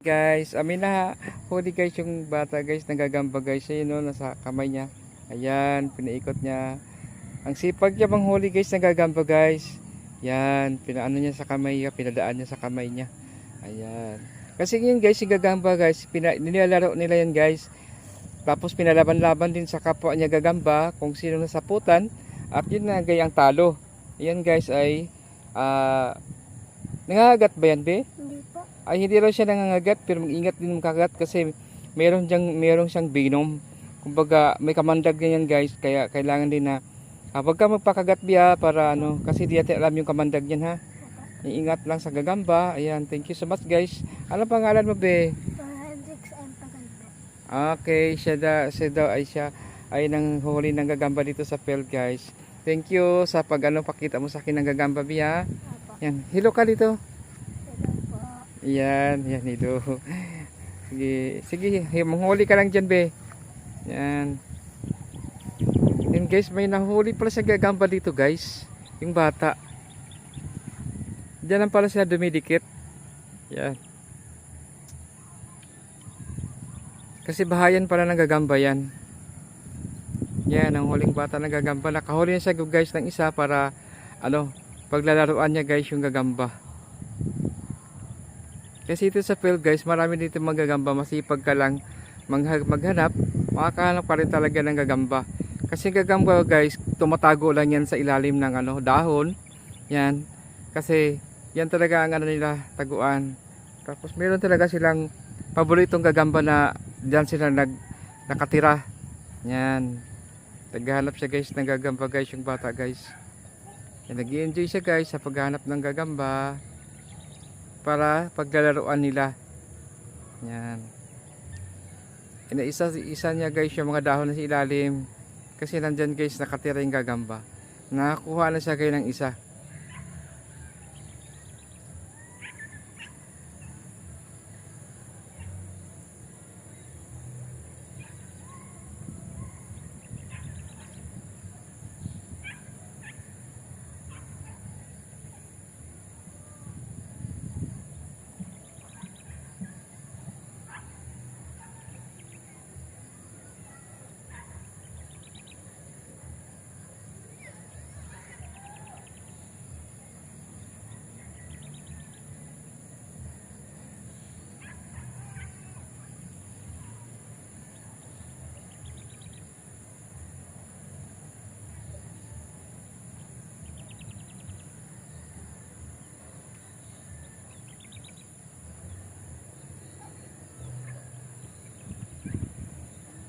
Guys, amin na huli guys yung bata guys, nagagamba guys. Ayun no, nasa kamay niya. Ayan, pinaikot niya. Ang sipag niya manghuli guys, nagagamba guys. Yan, pinaano niya sa kamay niya, pinadaan niya sa kamay niya. Ayan. Kasi yun guys, yung gagamba guys, nilalaro nila yan guys. Tapos pinalaban-laban din sa kapwa niya gagamba kung sino nasaputan. At yun na gayang talo. Ayan guys ay nangagat ba yan be? Hindi po. Ay hindi raw siya nangangagat pero mag-ingat din makagat kasi meron siyang venom. Kumbaga may kamandag ganyan guys, kaya kailangan din na wag ka magpakagat biya para ano kasi di natin alam yung kamandag niyan ha. Iingat lang sa gagamba. Ayan, thank you so much guys. Ano pangalan mo be? Hendrix M. Tagal po. Okay, siya daw ay nang huli ng gagamba dito sa field guys. Thank you sa pakita mo sa akin ng gagamba biya. Opo. Yan, hello ka dito. Tagal po. Yan, ito. Sige, manghuli ka lang dyan, be. Yan. Yan guys, may nahuli pala sa gagamba dito guys. Yung bata. Diyan lang pala sila dumidikit. Yan. Kasi bahayan pala ng gagamba yan. Yan, ang huling bata ng gagamba. Nakahuli na siya guys ng isa para paglalaruan niya guys yung gagamba. Kasi ito sa field guys, marami dito magagamba. Masipag ka lang maghanap, makakahanap pa rin talaga ng gagamba. Kasi gagamba guys, tumatago lang yan sa ilalim ng dahon. Yan. Kasi yan talaga ang nila, taguan. Tapos meron talaga silang paboritong gagamba na diyan sila nakatira. Yan. Naghahanap siya guys ng gagamba guys, yung bata guys. Yan, nag-i-enjoy siya guys sa paghahanap ng gagamba para paglalaruan nila. Yan. Isa niya guys yung mga dahon na sa ilalim kasi nandyan guys nakatira yung gagamba. Nakakuha na siya guys ng isa.